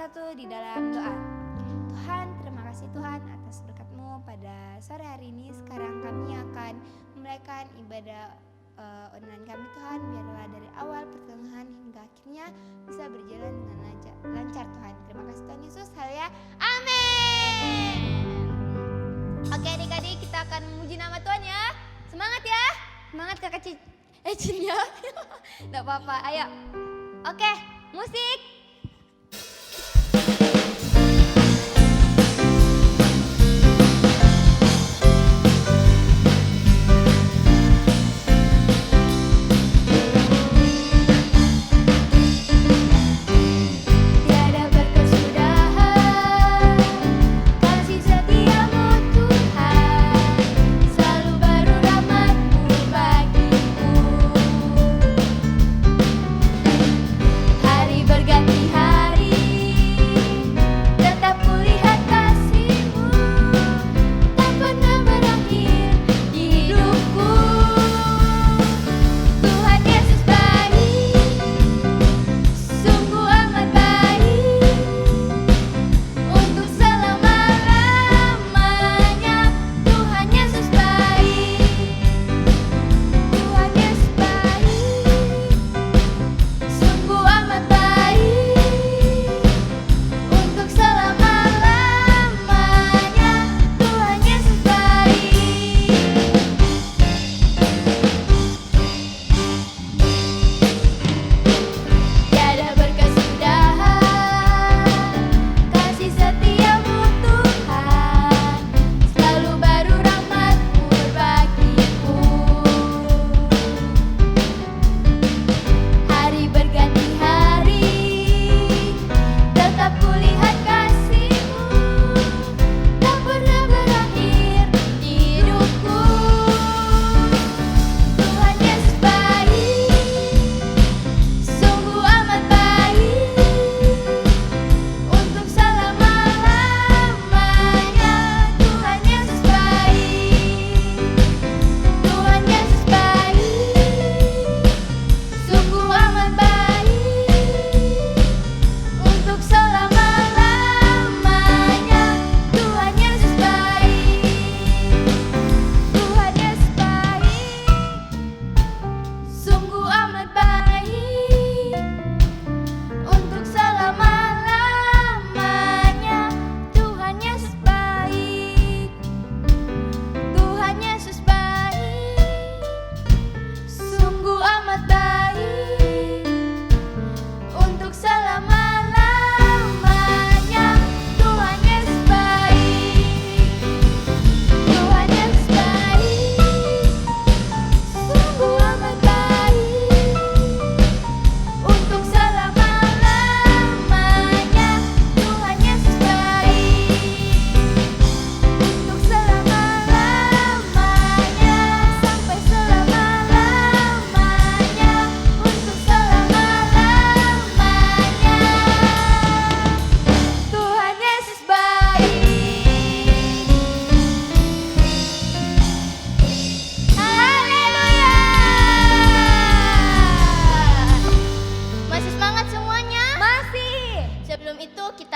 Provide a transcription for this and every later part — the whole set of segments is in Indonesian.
bersatu di dalam doa. Tuhan, terima kasih Tuhan atas berkat-Mu pada sore hari ini. Sekarang kami akan memulaikan ibadah online kami Tuhan. Biarlah dari awal, pertengahan hingga akhirnya bisa berjalan dengan lancar Tuhan. Terima kasih Tuhan Yesus. Haleluya. Amin. Oke adik-adik, kita akan memuji nama Tuhan ya. Semangat ya. Semangat kakak Cin ya. Gak apa-apa, ayo. Oke, musik.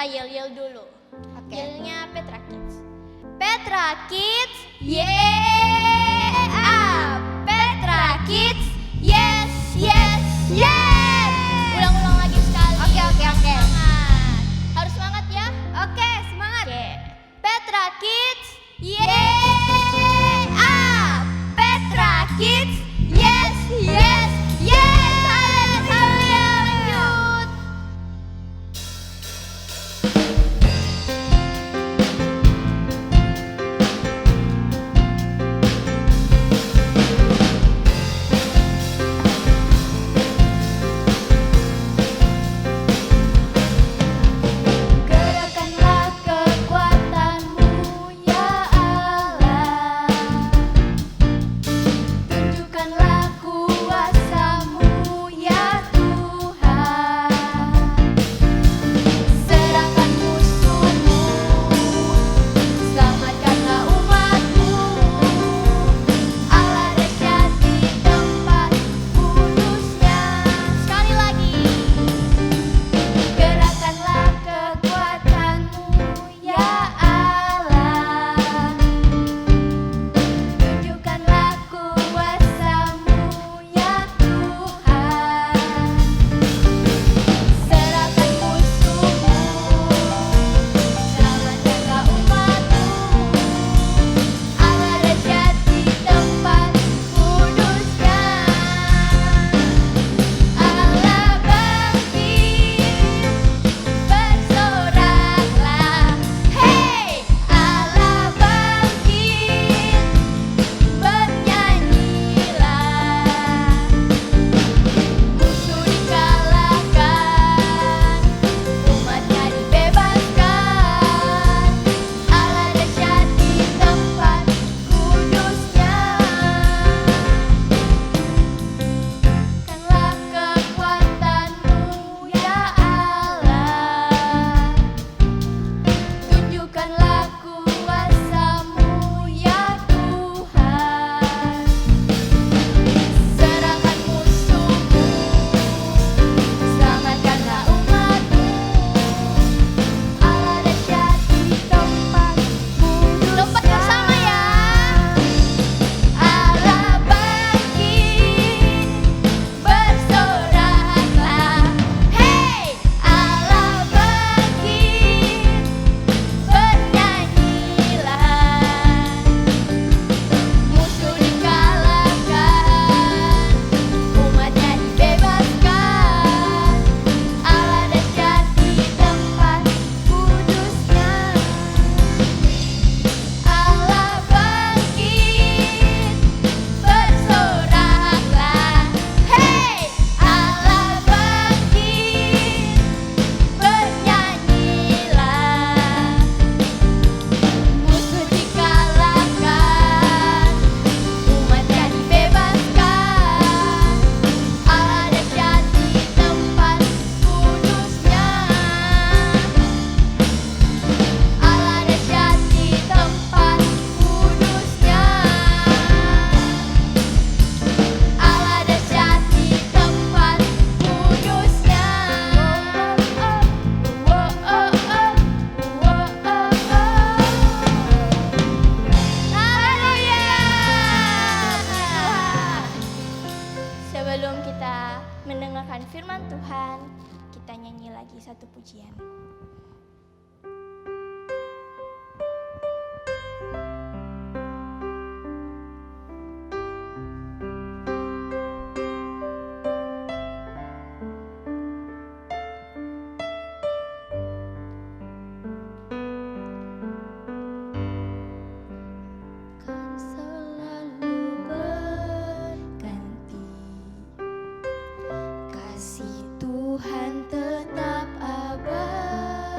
Yel-yel dulu. Oke. Yelnya Petra Kids. Petra Kids, yeah! Petra Kids, yes, yes, yes! Ulang-ulang lagi sekali. Oke. Semangat. Harus semangat ya. Oke, semangat. Oke. Petra Kids, yeah! Petra Kids, yes, yes, yes! Haleluya, lanjut. Sebelum kita mendengarkan firman Tuhan, kita nyanyi lagi satu pujian. Tuhan tetap abadi.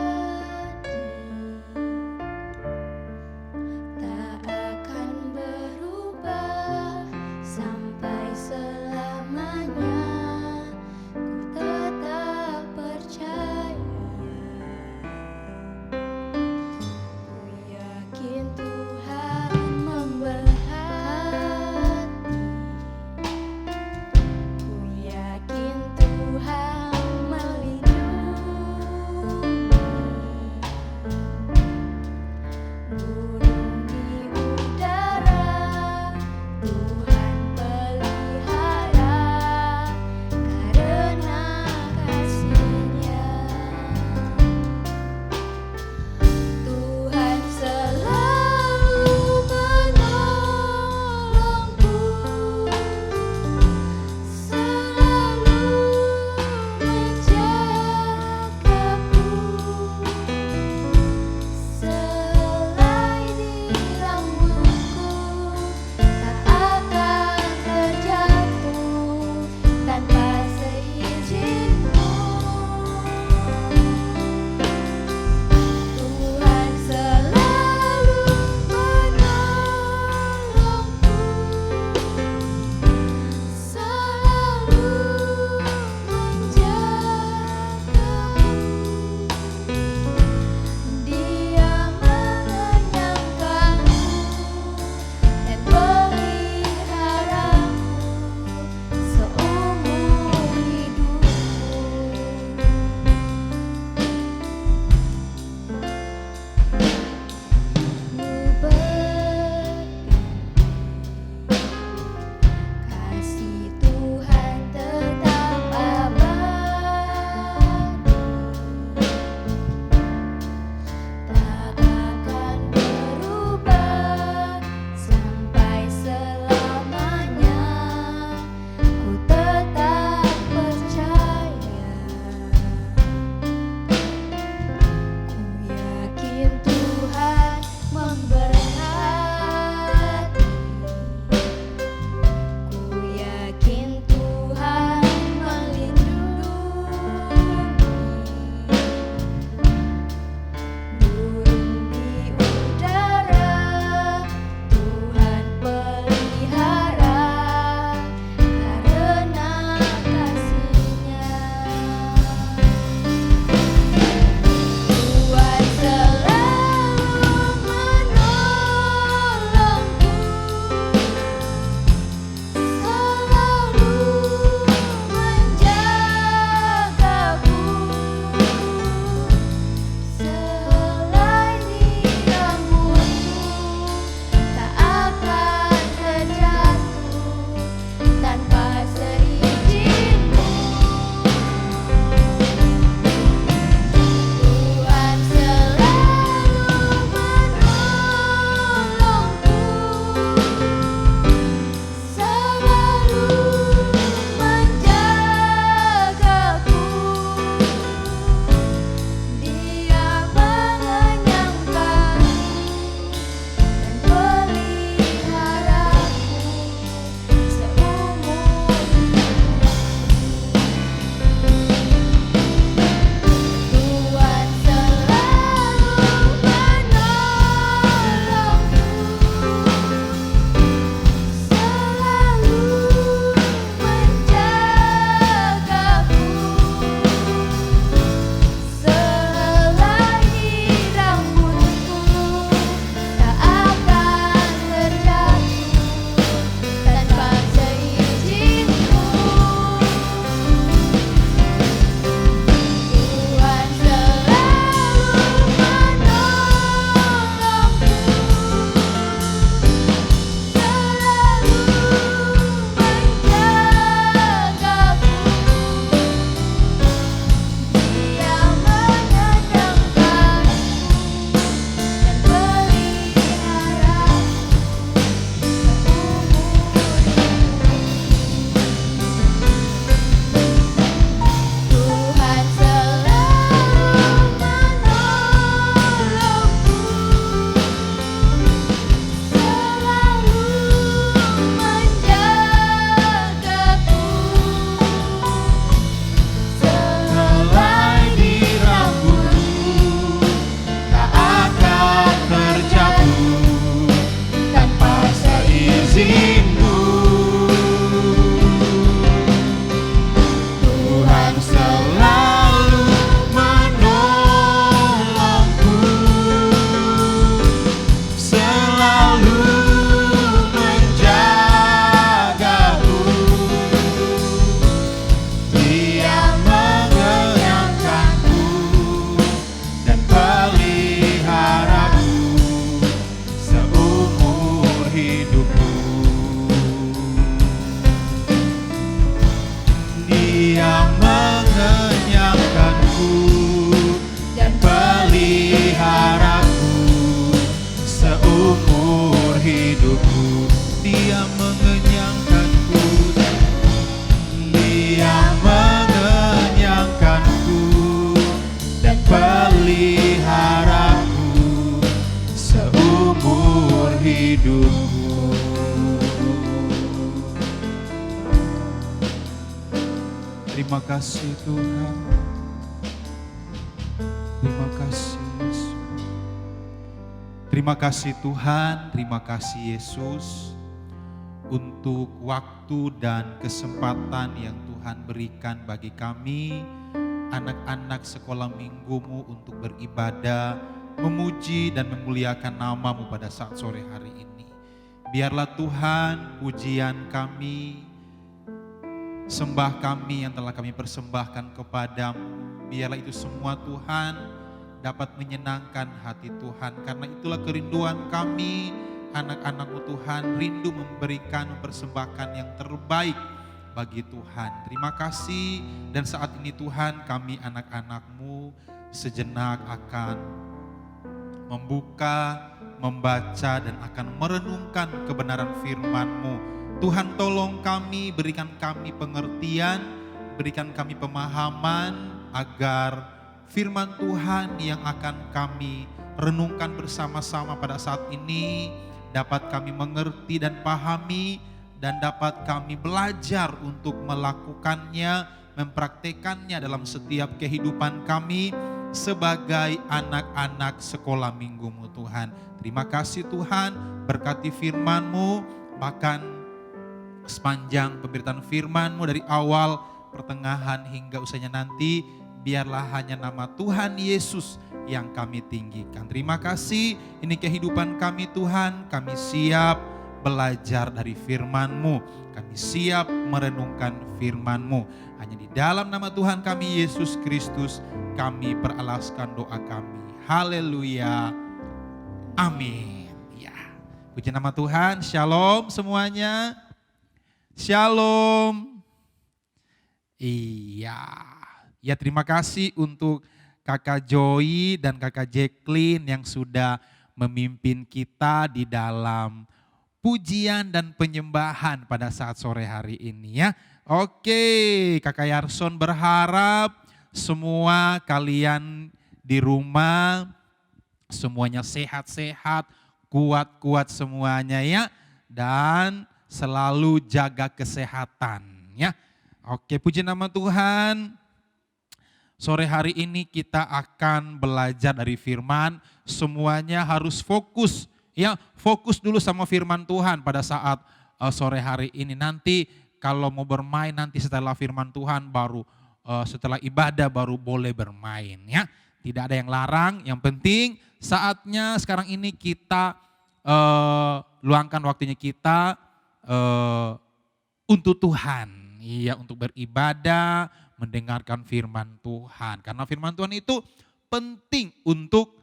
Dia mengenyangkanku dan peliharaku seumur hidupku. Dia mengenyangkanku, Dia mengenyangkanku dan peliharaku seumur hidupku. Terima kasih Tuhan. Terima kasih Yesus. Terima kasih Tuhan, terima kasih Yesus untuk waktu dan kesempatan yang Tuhan berikan bagi kami, anak-anak sekolah minggumu, untuk beribadah, memuji dan memuliakan nama-Mu pada saat sore hari ini. Biarlah Tuhan pujian kami, sembah kami yang telah kami persembahkan kepadamu, biarlah itu semua Tuhan dapat menyenangkan hati Tuhan. Karena itulah kerinduan kami, anak-anak-Mu Tuhan, rindu memberikan, mempersembahkan yang terbaik bagi Tuhan. Terima kasih, dan saat ini Tuhan kami anak-anak-Mu sejenak akan membuka, membaca dan akan merenungkan kebenaran firman-Mu. Tuhan tolong kami, berikan kami pengertian, berikan kami pemahaman agar firman Tuhan yang akan kami renungkan bersama-sama pada saat ini dapat kami mengerti dan pahami, dan dapat kami belajar untuk melakukannya, mempraktekannya dalam setiap kehidupan kami sebagai anak-anak sekolah minggu-Mu Tuhan. Terima kasih Tuhan, berkati firman-Mu, bahkan sepanjang pemberitaan firman-Mu dari awal, pertengahan hingga usainya nanti, biarlah hanya nama Tuhan Yesus yang kami tinggikan. Terima kasih, ini kehidupan kami Tuhan, kami siap belajar dari firman-Mu, kami siap merenungkan firman-Mu. Hanya di dalam nama Tuhan kami Yesus Kristus kami peralaskan doa kami. Haleluya, amin. Ya, puji nama Tuhan. Shalom semuanya. Shalom. Iya. Ya, terima kasih untuk Kakak Joy dan Kakak Jacqueline yang sudah memimpin kita di dalam pujian dan penyembahan pada saat sore hari ini ya. Oke, Kakak Yarson berharap semua kalian di rumah semuanya sehat-sehat, kuat-kuat semuanya ya, dan selalu jaga kesehatan ya. Oke, puji nama Tuhan. Sore hari ini kita akan belajar dari firman, semuanya harus fokus ya, fokus dulu sama firman Tuhan pada saat sore hari ini. Nanti kalau mau bermain nanti setelah firman Tuhan baru setelah ibadah baru boleh bermain ya. Tidak ada yang larang, yang penting saatnya sekarang ini kita luangkan waktunya kita untuk Tuhan. Iya, untuk beribadah, mendengarkan firman Tuhan. Karena firman Tuhan itu penting untuk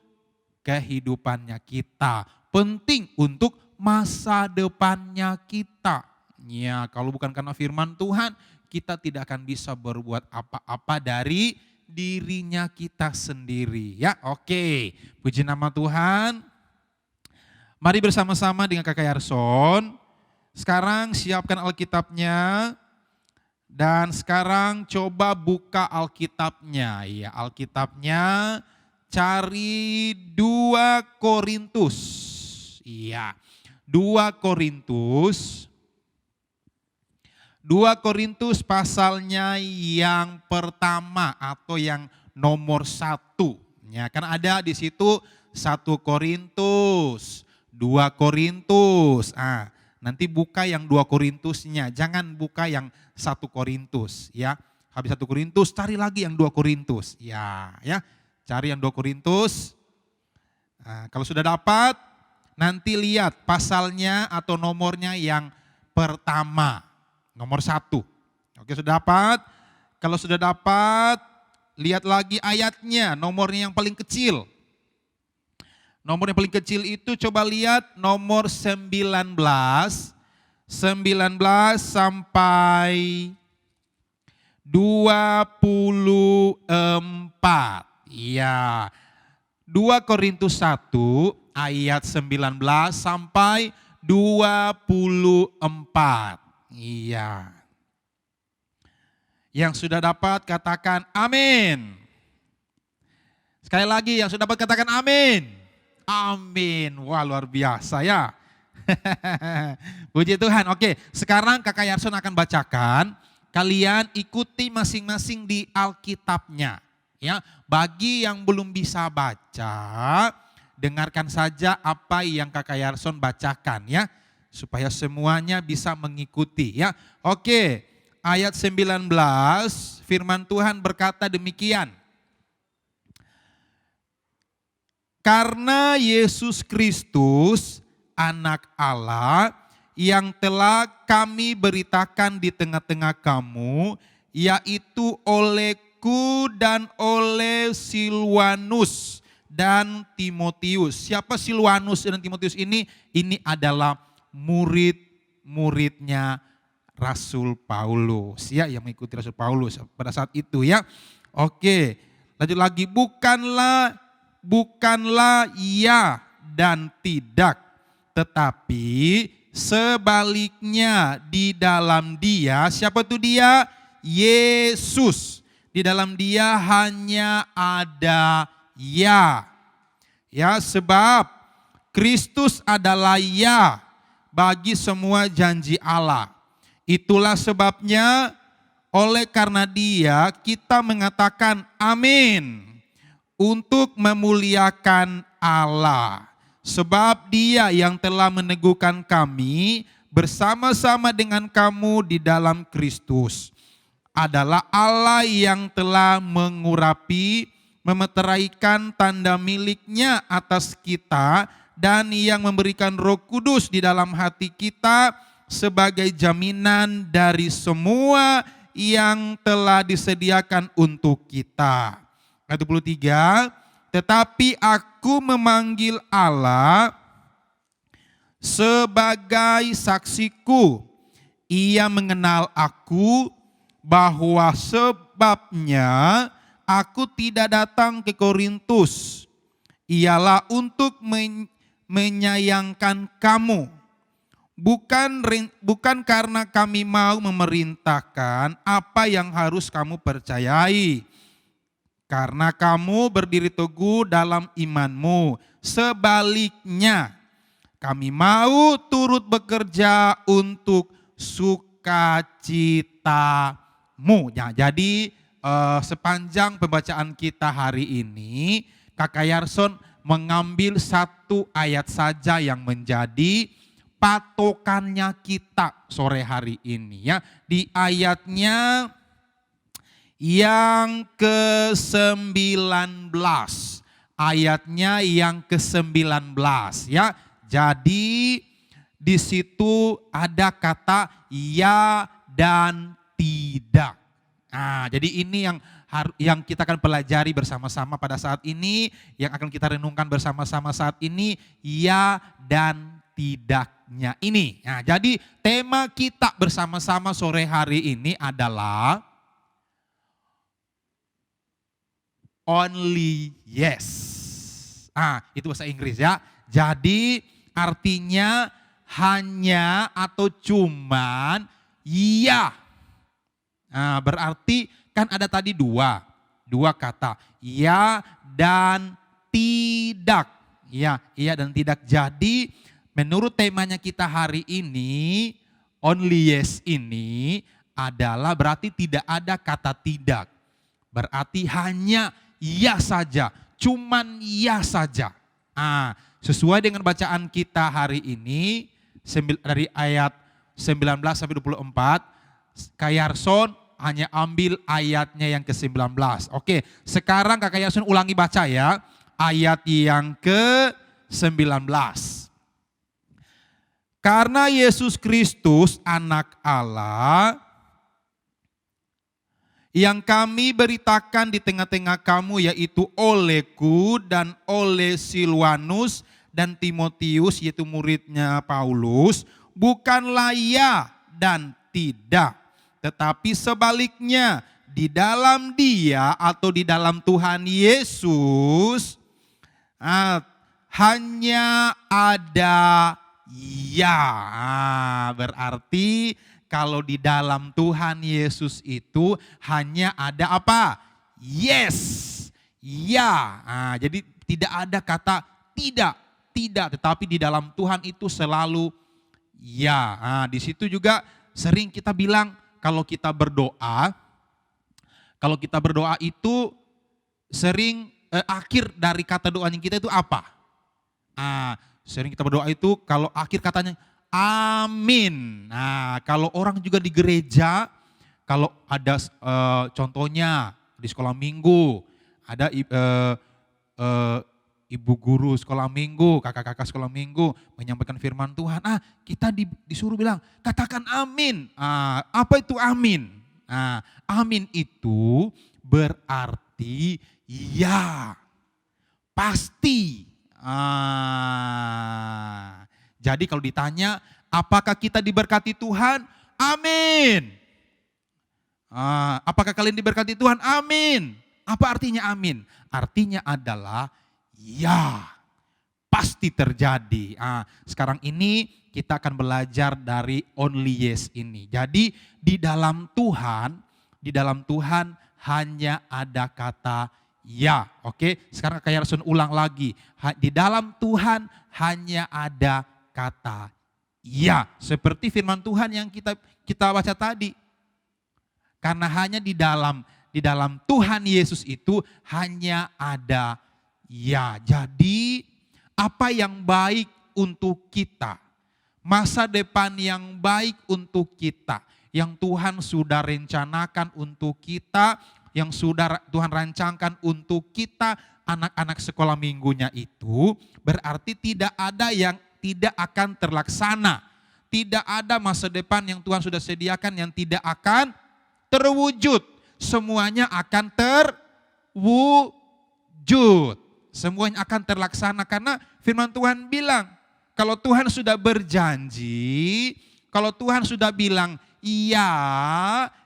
kehidupannya kita. Penting untuk masa depannya kita. Ya, kalau bukan karena firman Tuhan, kita tidak akan bisa berbuat apa-apa dari dirinya kita sendiri. Ya, oke. Puji nama Tuhan. Mari bersama-sama dengan Kakak Yarson. Sekarang siapkan Alkitabnya. Dan sekarang coba buka Alkitabnya. Ya, Alkitabnya cari 2 Korintus. Iya, 2 Korintus. 2 Korintus pasalnya yang pertama atau yang nomor 1. Ya, kan ada di situ 1 Korintus, 2 Korintus. Nanti buka yang 2 Korintusnya, jangan buka yang 1 Korintus ya. Habis 1 Korintus cari lagi yang 2 Korintus. Ya, cari yang 2 Korintus. Kalau sudah dapat, nanti lihat pasalnya atau nomornya yang pertama, nomor 1. Oke, sudah dapat? Kalau sudah dapat, lihat lagi ayatnya, nomornya yang paling kecil. Nomor yang paling kecil itu coba lihat nomor 19 sampai 24. Iya. 2 Korintus 1 ayat 19 sampai 24. Iya. Yang sudah dapat katakan amin. Sekali lagi yang sudah dapat katakan amin. Amin. Wah, luar biasa ya. Puji Tuhan. Oke, sekarang Kakak Yarson akan bacakan. Kalian ikuti masing-masing di Alkitabnya. Ya, bagi yang belum bisa baca, dengarkan saja apa yang Kakak Yarson bacakan ya, supaya semuanya bisa mengikuti ya. Oke, ayat 19 firman Tuhan berkata demikian. Karena Yesus Kristus anak Allah yang telah kami beritakan di tengah-tengah kamu, yaitu olehku dan oleh Silwanus dan Timotius. Siapa Silwanus dan Timotius ini? Ini adalah murid-muridnya Rasul Paulus. Ya, yang mengikuti Rasul Paulus pada saat itu ya. Oke, lanjut lagi. Bukanlah ya dan tidak, tetapi sebaliknya di dalam dia, siapa itu dia? Yesus. Di dalam dia hanya ada ya. Ya, sebab Kristus adalah ya bagi semua janji Allah. Itulah sebabnya oleh karena dia kita mengatakan amin untuk memuliakan Allah. Sebab dia yang telah meneguhkan kami bersama-sama dengan kamu di dalam Kristus adalah Allah yang telah mengurapi, memeteraikan tanda miliknya atas kita dan yang memberikan Roh Kudus di dalam hati kita sebagai jaminan dari semua yang telah disediakan untuk kita. Ayat 23, tetapi aku memanggil Allah sebagai saksiku. Ia mengenal aku bahwa sebabnya aku tidak datang ke Korintus. Ialah untuk menyayangkan kamu. Bukan karena kami mau memerintahkan apa yang harus kamu percayai. Karena kamu berdiri teguh dalam imanmu. Sebaliknya, kami mau turut bekerja untuk sukacitamu. Ya, jadi sepanjang pembacaan kita hari ini, Kakak Yarson mengambil satu ayat saja yang menjadi patokannya kita sore hari ini. Ya, di ayatnya yang ke-19, ayatnya yang ke-19 ya. Jadi di situ ada kata ya dan tidak. Nah, jadi ini yang kita akan pelajari bersama-sama pada saat ini, yang akan kita renungkan bersama-sama saat ini, ya dan tidaknya ini. Nah, jadi tema kita bersama-sama sore hari ini adalah only yes. Itu bahasa Inggris ya. Jadi artinya hanya atau cuman iya. Berarti kan ada tadi dua kata. Ya dan tidak. Ya, iya dan tidak. Jadi menurut temanya kita hari ini, only yes ini adalah berarti tidak ada kata tidak. Berarti hanya iya saja, cuman iya saja. Sesuai dengan bacaan kita hari ini dari ayat 19 sampai 24, Kak Yarson hanya ambil ayatnya yang ke-19. Oke, sekarang Kak Yarson ulangi baca ya, ayat yang ke-19. Karena Yesus Kristus anak Allah yang kami beritakan di tengah-tengah kamu, yaitu olehku dan oleh Silwanus dan Timotius, yaitu muridnya Paulus, bukanlah ya dan tidak, tetapi sebaliknya di dalam Dia atau di dalam Tuhan Yesus hanya ada ya. Berarti kalau di dalam Tuhan Yesus itu hanya ada apa? Yes, ya. Jadi tidak ada kata tidak, tetapi di dalam Tuhan itu selalu ya. Di situ juga sering kita bilang kalau kita berdoa itu sering akhir dari kata doanya kita itu apa? Sering kita berdoa itu kalau akhir katanya amin. Nah, kalau orang juga di gereja, kalau ada contohnya di sekolah minggu, ada ibu guru sekolah minggu, kakak-kakak sekolah minggu menyampaikan firman Tuhan. Kita disuruh bilang, katakan amin. Apa itu amin? Amin itu berarti ya, pasti. Jadi kalau ditanya, apakah kita diberkati Tuhan? Amin. Apakah kalian diberkati Tuhan? Amin. Apa artinya amin? Artinya adalah ya, pasti terjadi. Sekarang ini kita akan belajar dari only yes ini. Jadi di dalam Tuhan hanya ada kata ya. Oke, sekarang kayak Yarson ulang lagi. Di dalam Tuhan hanya ada kata ya. Seperti firman Tuhan yang kita baca tadi. Karena hanya di dalam Tuhan Yesus itu hanya ada ya. Jadi apa yang baik untuk kita, masa depan yang baik untuk kita, yang Tuhan sudah rencanakan untuk kita, yang sudah Tuhan rancangkan untuk kita, anak-anak sekolah minggunya itu, berarti tidak ada yang tidak akan terlaksana. Tidak ada masa depan yang Tuhan sudah sediakan yang tidak akan terwujud. Semuanya akan terwujud. Semuanya akan terlaksana karena firman Tuhan bilang, kalau Tuhan sudah berjanji, kalau Tuhan sudah bilang iya,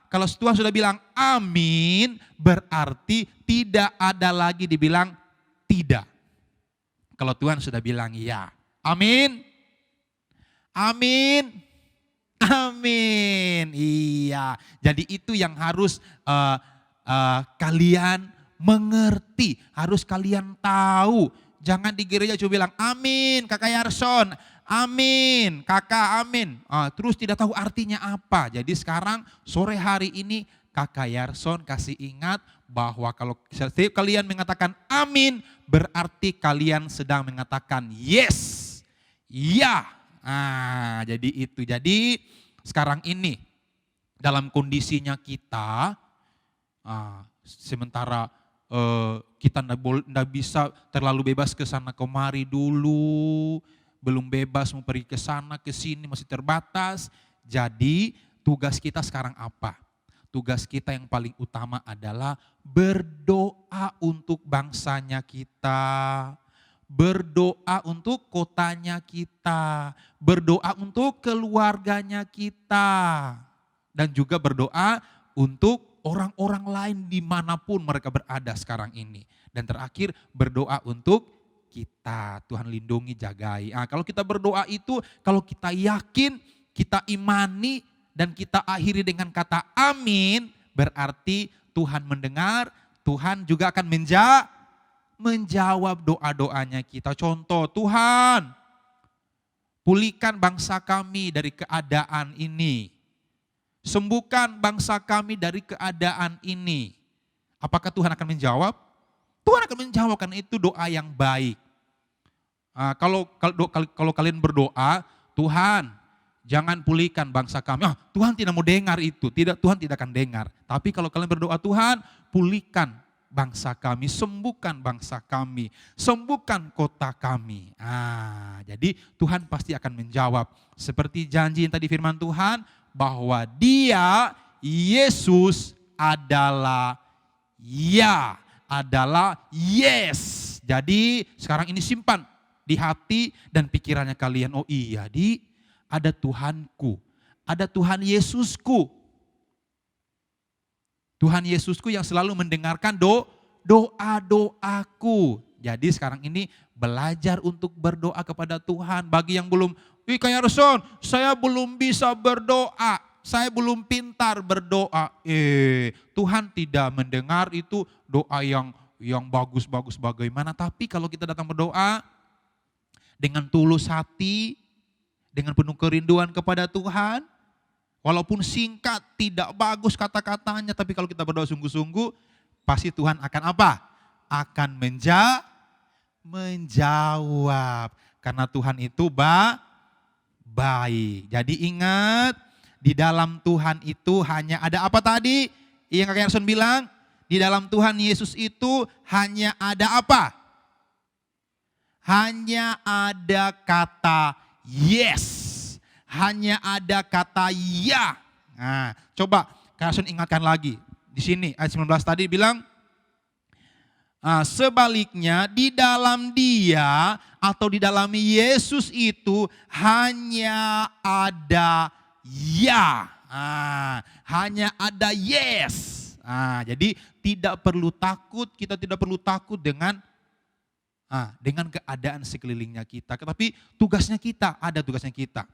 kalau Tuhan sudah bilang amin, berarti tidak ada lagi dibilang tidak. Kalau Tuhan sudah bilang iya. Amin. Amin. Amin. Iya. Jadi itu yang harus kalian mengerti. Harus kalian tahu. Jangan di gereja cuma bilang amin Kakak Yarson. Amin, kakak amin. Terus tidak tahu artinya apa. Jadi sekarang sore hari ini Kakak Yarson kasih ingat bahwa kalau setiap kalian mengatakan amin, berarti kalian sedang mengatakan yes, ya. Jadi itu. Jadi sekarang ini dalam kondisinya kita, sementara kita tidak bisa terlalu bebas ke sana kemari dulu. Belum bebas mau pergi ke sana ke sini, masih terbatas. Jadi tugas kita sekarang apa? Tugas kita yang paling utama adalah berdoa untuk bangsanya kita. Berdoa untuk kotanya kita. Berdoa untuk keluarganya kita. Dan juga berdoa untuk orang-orang lain dimanapun mereka berada sekarang ini. Dan terakhir berdoa untuk kita, Tuhan lindungi, jagai. Kalau kita berdoa itu, kalau kita yakin, kita imani, dan kita akhiri dengan kata amin, berarti Tuhan mendengar, Tuhan juga akan menjawab doa-doanya kita. Contoh, Tuhan pulihkan bangsa kami dari keadaan ini. Sembuhkan bangsa kami dari keadaan ini. Apakah Tuhan akan menjawab? Tuhan akan menjawab, karena itu doa yang baik. Kalau kalian berdoa, Tuhan jangan pulihkan bangsa kami. Tuhan tidak mau dengar itu. Tuhan tidak akan dengar. Tapi kalau kalian berdoa, Tuhan pulihkan bangsa kami, sembuhkan bangsa kami, sembuhkan kota kami. Jadi Tuhan pasti akan menjawab. Seperti janji yang tadi firman Tuhan, bahwa Dia, Yesus adalah ya, adalah yes. Jadi sekarang ini simpan di hati dan pikirannya kalian. Oh iya, ada Tuhanku, ada Tuhan Yesusku. Tuhan Yesusku yang selalu mendengarkan doa-doaku. Jadi sekarang ini belajar untuk berdoa kepada Tuhan. Bagi yang belum, Kak Yarson, saya belum bisa berdoa, saya belum pintar berdoa. Tuhan tidak mendengar itu doa yang bagus-bagus bagaimana. Tapi kalau kita datang berdoa dengan tulus hati, dengan penuh kerinduan kepada Tuhan, walaupun singkat, tidak bagus kata-katanya, tapi kalau kita berdoa sungguh-sungguh, pasti Tuhan akan apa? Akan menjawab. Karena Tuhan itu baik. Jadi ingat, di dalam Tuhan itu hanya ada apa tadi? Yang Kak Yarson bilang, di dalam Tuhan Yesus itu hanya ada apa? Hanya ada kata yes. Hanya ada kata ya. Nah, coba Kak Yarson ingatkan lagi. Di sini ayat 19 tadi bilang, sebaliknya di dalam Dia atau di dalam Yesus itu hanya ada ya. Hanya ada yes. Jadi tidak perlu takut, kita tidak perlu takut dengan keadaan sekelilingnya kita. Tetapi tugasnya kita, ada tugasnya kita.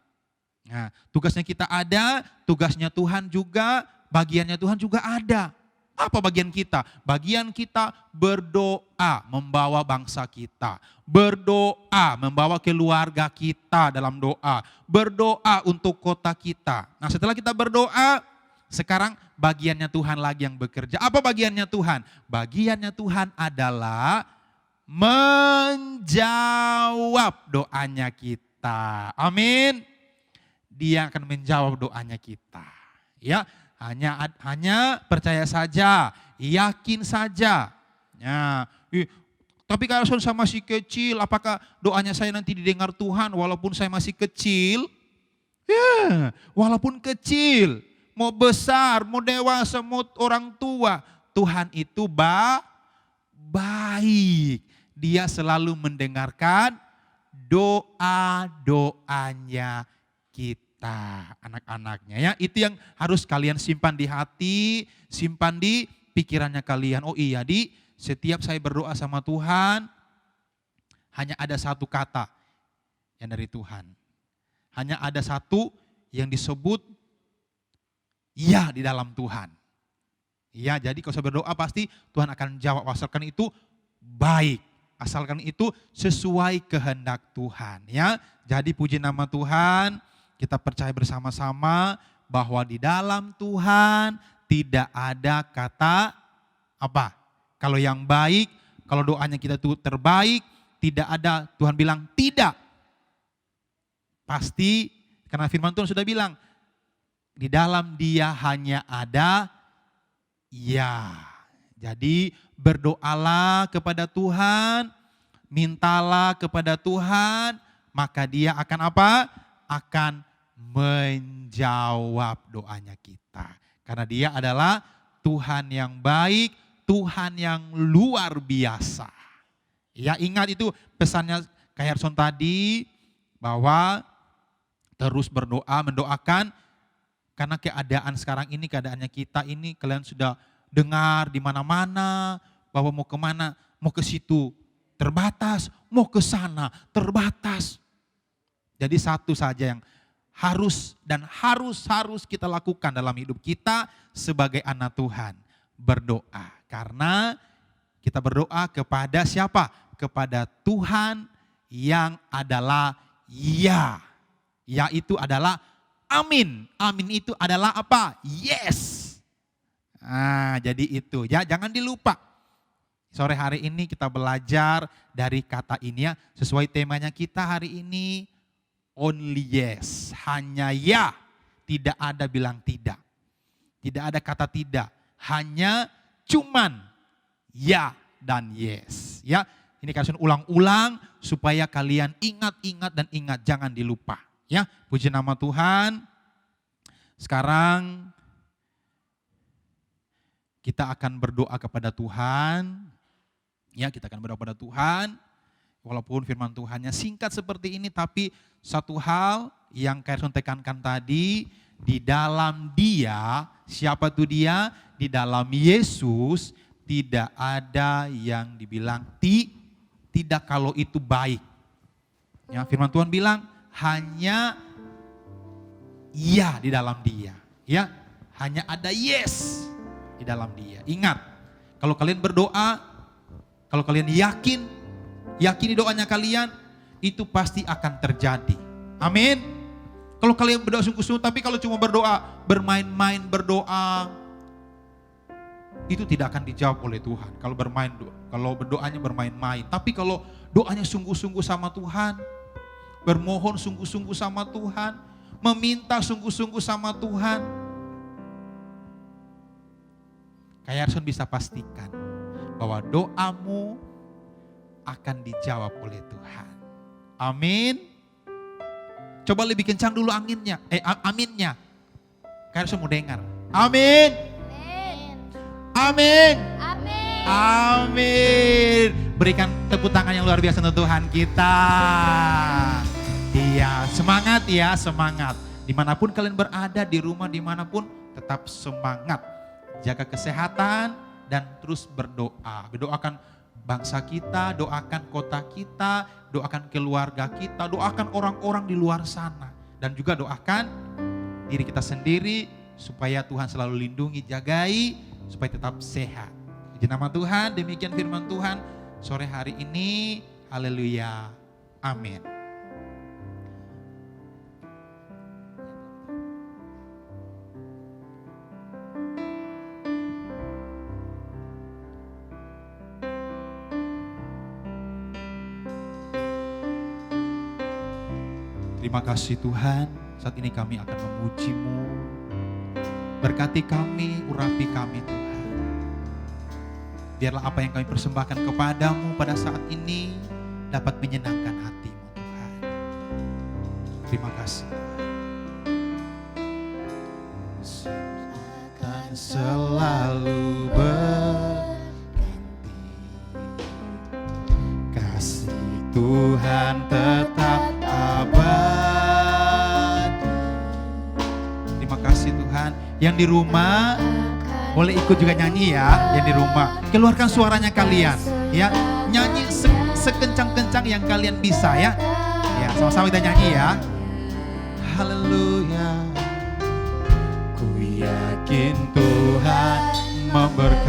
Tugasnya kita ada, tugasnya Tuhan juga, bagiannya Tuhan juga ada. Apa bagian kita? Bagian kita berdoa membawa bangsa kita. Berdoa membawa keluarga kita dalam doa. Berdoa untuk kota kita. Nah, setelah kita berdoa, sekarang bagiannya Tuhan lagi yang bekerja. Apa bagiannya Tuhan? Bagiannya Tuhan adalah menjawab doanya kita. Amin. Dia akan menjawab doanya kita. Ya, hanya percaya saja, yakin saja. Ya, tapi kalau saya masih kecil, apakah doanya saya nanti didengar Tuhan walaupun saya masih kecil? Ya, walaupun kecil, mau besar, mau dewasa, mau orang tua, Tuhan itu baik. Dia selalu mendengarkan doa-doanya kita, anak-anaknya ya. Itu yang harus kalian simpan di hati, simpan di pikirannya kalian. Oh iya, setiap saya berdoa sama Tuhan, hanya ada satu kata yang dari Tuhan. Hanya ada satu yang disebut ya di dalam Tuhan. Ya, jadi kalau saya berdoa pasti Tuhan akan jawab, asalkan itu baik. Asalkan itu sesuai kehendak Tuhan ya. Jadi puji nama Tuhan. Kita percaya bersama-sama bahwa di dalam Tuhan tidak ada kata apa? Kalau yang baik, kalau doanya kita itu terbaik, tidak ada, Tuhan bilang tidak. Pasti, karena firman Tuhan sudah bilang, di dalam Dia hanya ada ya. Jadi berdoalah kepada Tuhan, mintalah kepada Tuhan, maka Dia akan apa? Akan menjawab doanya kita. Karena Dia adalah Tuhan yang baik, Tuhan yang luar biasa. Ya, ingat itu pesannya Kak Yarson tadi, bahwa terus berdoa, mendoakan, karena keadaan sekarang ini, keadaannya kita ini, kalian sudah dengar di mana-mana, bahwa mau kemana, mau ke situ terbatas, mau ke sana terbatas. Jadi satu saja yang harus kita lakukan dalam hidup kita sebagai anak Tuhan, berdoa. Karena kita berdoa kepada siapa? Kepada Tuhan yang adalah ya. Ya itu adalah amin. Amin itu adalah apa? Yes. Jadi itu ya, jangan dilupa. Sore hari ini kita belajar dari kata ini ya, sesuai temanya kita hari ini. Only yes, hanya ya, tidak ada bilang tidak. Tidak ada kata tidak, hanya cuman ya dan yes. Ya, ini kalian ulang-ulang supaya kalian ingat dan ingat, jangan dilupa. Ya, puji nama Tuhan. Sekarang kita akan berdoa kepada Tuhan. Ya, kita akan berdoa kepada Tuhan. Walaupun firman Tuhannya singkat seperti ini, tapi satu hal yang Kak Yarson tekankan tadi, di dalam Dia, siapa tuh Dia? Di dalam Yesus tidak ada yang dibilang tidak kalau itu baik. Ya, firman Tuhan bilang hanya iya di dalam Dia. Ya, hanya ada yes di dalam Dia. Ingat, kalau kalian berdoa, kalau kalian yakini doanya kalian, itu pasti akan terjadi. Amin. Kalau kalian berdoa sungguh-sungguh, tapi kalau cuma berdoa, bermain-main berdoa, itu tidak akan dijawab oleh Tuhan. Kalau berdoanya bermain-main. Tapi kalau doanya sungguh-sungguh sama Tuhan, bermohon sungguh-sungguh sama Tuhan, meminta sungguh-sungguh sama Tuhan, Kak Yarson bisa pastikan bahwa doamu akan dijawab oleh Tuhan. Amin. Coba lebih kencang dulu aminnya. Kak Yarson mau dengar. Amin. Amin. Amin. Amin. Berikan tepuk tangan yang luar biasa untuk Tuhan kita. Iya, semangat ya, semangat. Dimanapun kalian berada, di rumah dimanapun, tetap semangat. Jaga kesehatan dan terus berdoa. Doakan bangsa kita, doakan kota kita, doakan keluarga kita, doakan orang-orang di luar sana. Dan juga doakan diri kita sendiri supaya Tuhan selalu lindungi, jagai, supaya tetap sehat. Di nama Tuhan, demikian firman Tuhan sore hari ini. Haleluya. Amin. Terima kasih Tuhan, saat ini kami akan memuji-Mu. Berkati kami, urapi kami Tuhan. Biarlah apa yang kami persembahkan kepadamu pada saat ini dapat menyenangkan hati-Mu Tuhan. Terima kasih. Akan selalu berganti, kasih Tuhan tetap abadi. Terima kasih Tuhan. Yang di rumah boleh ikut juga nyanyi ya, yang di rumah. Keluarkan suaranya kalian, ya. Nyanyi sekencang-kencang yang kalian bisa ya. Ya, sama-sama kita nyanyi ya. Haleluya. Ku yakin Tuhan memberkati.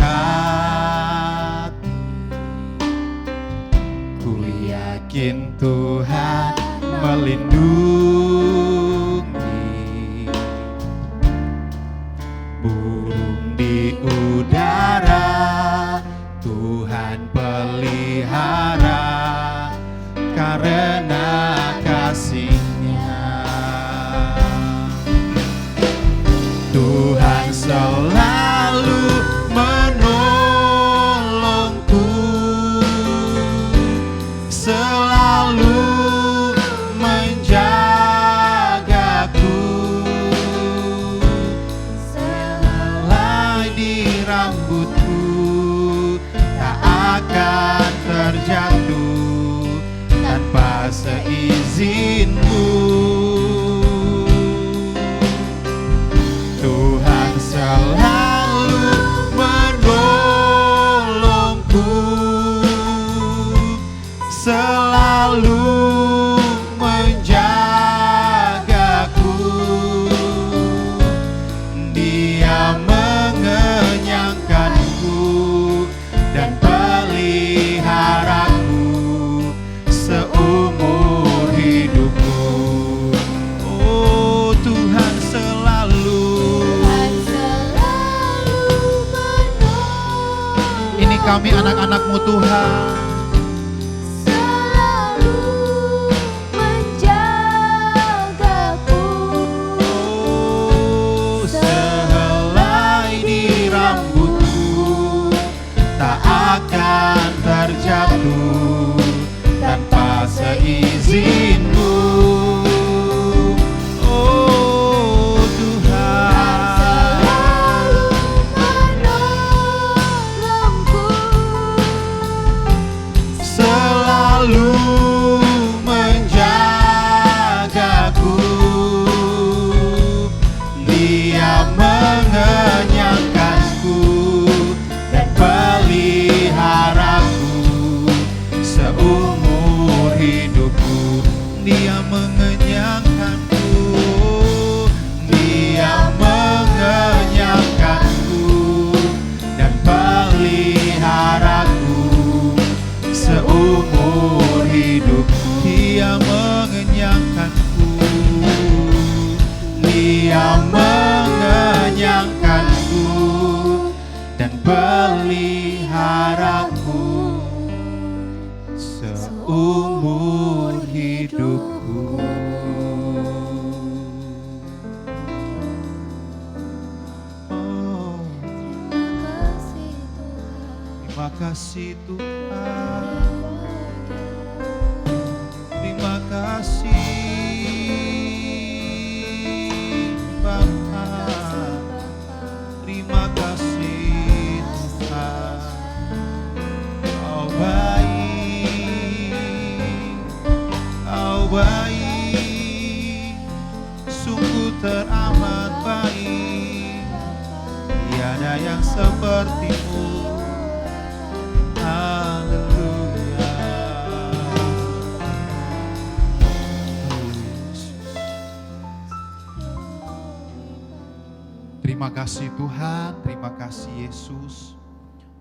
Ku yakin Tuhan melindungi. Burung di udara Tuhan pelihara karena kasih-Nya. Tuhan selalu menolongku, selalu menjagaku. Selai di rambutku tak akan terjatuh tanpa seizin-Mu. Tuhan selalu menolongku, selalu menjagaku. Dia mengenyangkanku dan peliharaku seumur hidupku. Oh, Tuhan selalu. Ini kami anak-anak-Mu Tuhan. Oh, sehelai di rambutku tak akan terjatuh tanpa seizin-Mu. Oh, Tuhan selalu menjagaku. hidupku. Dia mengenyangkanku, Dia mengenyangkanku dan peliharaku seumur hidupku. Oh, terima kasih Tuhan, terima kasih Bapa, terima kasih Tuhan. Kau baik, Kau baik, sungguh teramat baik. Tiada yang sepertimu. Haleluya. Terima kasih Tuhan, terima kasih Yesus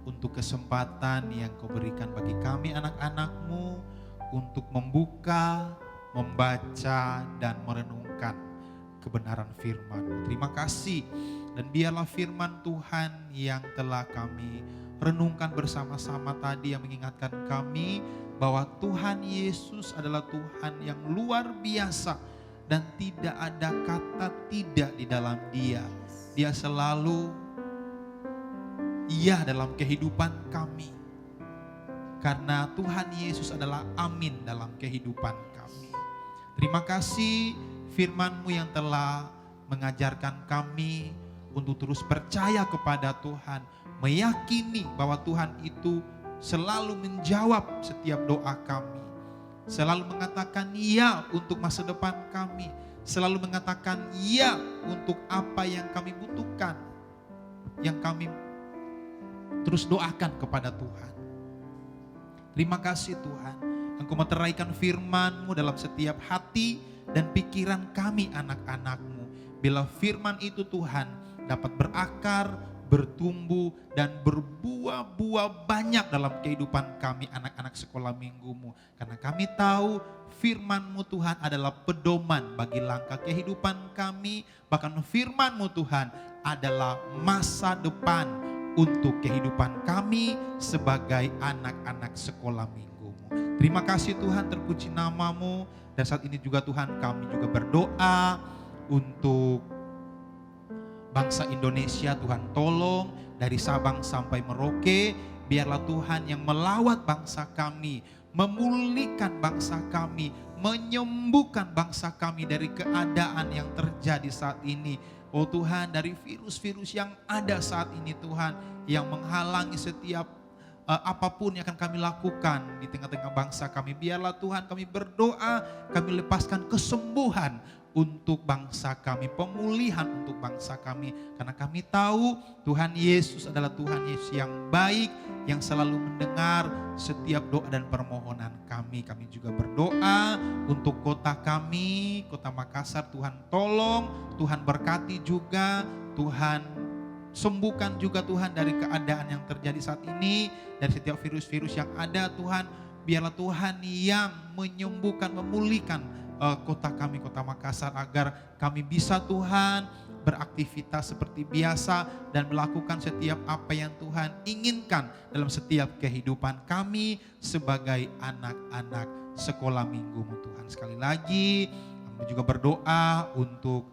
untuk kesempatan yang Kau berikan bagi kami anak-anak-Mu untuk membuka, membaca dan merenungkan kebenaran firman-Mu. Terima kasih, dan biarlah firman Tuhan yang telah kami renungkan bersama-sama tadi yang mengingatkan kami bahwa Tuhan Yesus adalah Tuhan yang luar biasa dan tidak ada kata tidak di dalam Dia. Dia selalu iya dalam kehidupan kami. Karena Tuhan Yesus adalah amin dalam kehidupan kami. Terima kasih firman-Mu yang telah mengajarkan kami untuk terus percaya kepada Tuhan. Meyakini bahwa Tuhan itu selalu menjawab setiap doa kami. Selalu mengatakan iya untuk masa depan kami. Selalu mengatakan iya untuk apa yang kami butuhkan. Yang kami terus doakan kepada Tuhan. Terima kasih Tuhan. Engkau meteraikan firman-Mu dalam setiap hati dan pikiran kami anak-anak-Mu. Bila firman itu Tuhan dapat berakar, bertumbuh dan berbuah-buah banyak dalam kehidupan kami anak-anak sekolah minggu-Mu. Karena kami tahu firman-Mu Tuhan adalah pedoman bagi langkah kehidupan kami. Bahkan firman-Mu Tuhan adalah masa depan untuk kehidupan kami sebagai anak-anak sekolah minggu-Mu. Terima kasih Tuhan, terpuji nama-Mu. Dan saat ini juga Tuhan kami juga berdoa untuk bangsa Indonesia. Tuhan tolong dari Sabang sampai Merauke, biarlah Tuhan yang melawat bangsa kami, memulihkan bangsa kami, menyembuhkan bangsa kami dari keadaan yang terjadi saat ini. Oh Tuhan, dari virus-virus yang ada saat ini Tuhan, yang menghalangi setiap apapun yang akan kami lakukan di tengah-tengah bangsa kami. Biarlah Tuhan kami berdoa, kami lepaskan kesembuhan untuk bangsa kami, pemulihan untuk bangsa kami. Karena kami tahu Tuhan Yesus adalah Tuhan Yesus yang baik, yang selalu mendengar setiap doa dan permohonan kami. Kami juga berdoa untuk kota kami, kota Makassar. Tuhan tolong, Tuhan berkati juga, Tuhan sembuhkan juga Tuhan dari keadaan yang terjadi saat ini, dari setiap virus-virus yang ada Tuhan. Biarlah Tuhan yang menyembuhkan, memulihkan kota kami, kota Makassar, agar kami bisa Tuhan beraktivitas seperti biasa dan melakukan setiap apa yang Tuhan inginkan dalam setiap kehidupan kami sebagai anak-anak sekolah minggu-Mu Tuhan. Sekali lagi kami juga berdoa untuk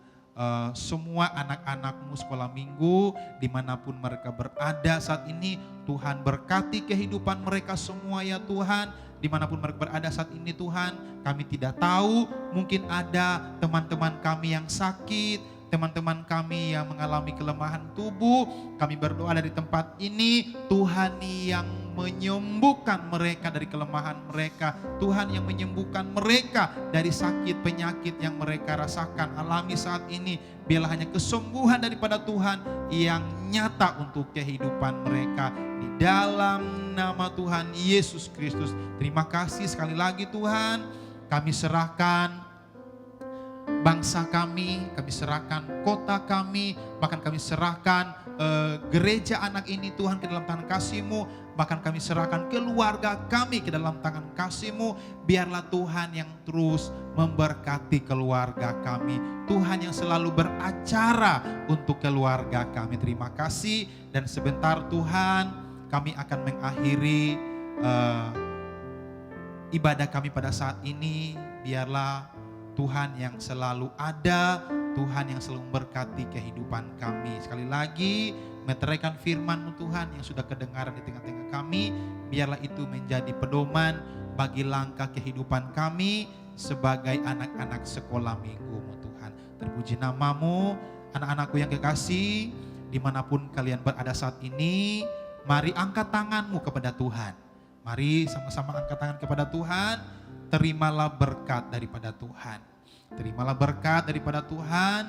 semua anak-anak-Mu sekolah minggu dimanapun mereka berada saat ini. Tuhan berkati kehidupan mereka semua ya Tuhan. Dimanapun mereka berada saat ini Tuhan, kami tidak tahu, mungkin ada teman-teman kami yang sakit, teman-teman kami yang mengalami kelemahan tubuh. Kami berdoa dari tempat ini, Tuhan yang menyembuhkan mereka dari kelemahan mereka, Tuhan yang menyembuhkan mereka dari sakit penyakit yang mereka rasakan, alami saat ini. Biarlah hanya kesembuhan daripada Tuhan yang nyata untuk kehidupan mereka. Di dalam nama Tuhan Yesus Kristus. Terima kasih sekali lagi Tuhan. Kami serahkan bangsa kami serahkan kota kami, bahkan kami serahkan gereja anak ini Tuhan ke dalam tangan kasih-Mu. Bahkan kami serahkan keluarga kami ke dalam tangan kasih-Mu. Biarlah Tuhan yang terus memberkati keluarga kami. Tuhan yang selalu beracara untuk keluarga kami. Terima kasih. Dan sebentar Tuhan, kami akan mengakhiri ibadah kami pada saat ini. Biarlah Tuhan yang selalu ada, Tuhan yang selalu memberkati kehidupan kami. Sekali lagi, meteraikan firman-Mu Tuhan yang sudah kedengaran di tengah-tengah kami. Biarlah itu menjadi pedoman bagi langkah kehidupan kami sebagai anak-anak sekolah minggu-Mu Tuhan. Terpuji nama-Mu, anak-anakku yang kekasih, dimanapun kalian berada saat ini, mari angkat tanganmu kepada Tuhan. Mari sama-sama angkat tangan kepada Tuhan. Terimalah berkat daripada Tuhan. Terimalah berkat daripada Tuhan.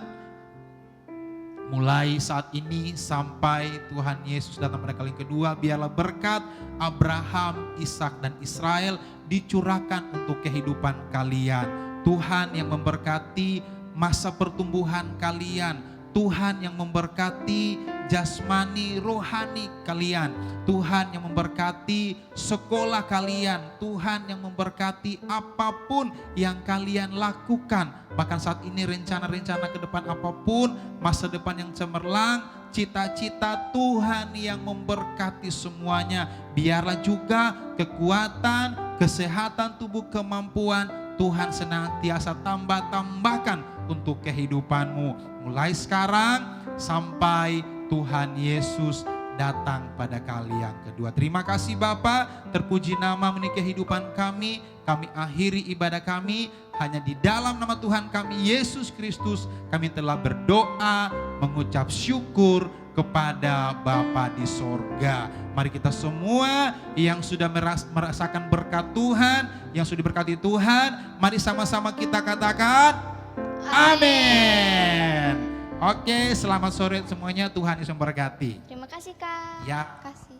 Mulai saat ini sampai Tuhan Yesus datang pada kali kedua, biarlah berkat Abraham, Ishak dan Israel dicurahkan untuk kehidupan kalian. Tuhan yang memberkati masa pertumbuhan kalian. Tuhan yang memberkati jasmani, rohani kalian. Tuhan yang memberkati sekolah kalian. Tuhan yang memberkati apapun yang kalian lakukan. Bahkan saat ini rencana-rencana ke depan apapun, masa depan yang cemerlang, cita-cita Tuhan yang memberkati semuanya. Biarlah juga kekuatan, kesehatan tubuh, kemampuan Tuhan senantiasa tambahkan untuk kehidupanmu. Mulai sekarang sampai Tuhan Yesus datang pada kali yang kedua. Terima kasih Bapa, terpuji nama-Mu di kehidupan kami. Kami akhiri ibadah kami hanya di dalam nama Tuhan kami Yesus Kristus. Kami telah berdoa, mengucap syukur kepada Bapa di sorga. Mari kita semua yang sudah merasakan berkat Tuhan, yang sudah diberkati Tuhan, mari sama-sama kita katakan amin. Oke, selamat sore semuanya. Tuhan Yesus memberkati. Terima kasih Kak. Ya. Kasih.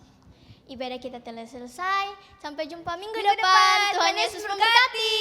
Ibadah kita telah selesai. Sampai jumpa minggu depan. Tuhan Yesus memberkati.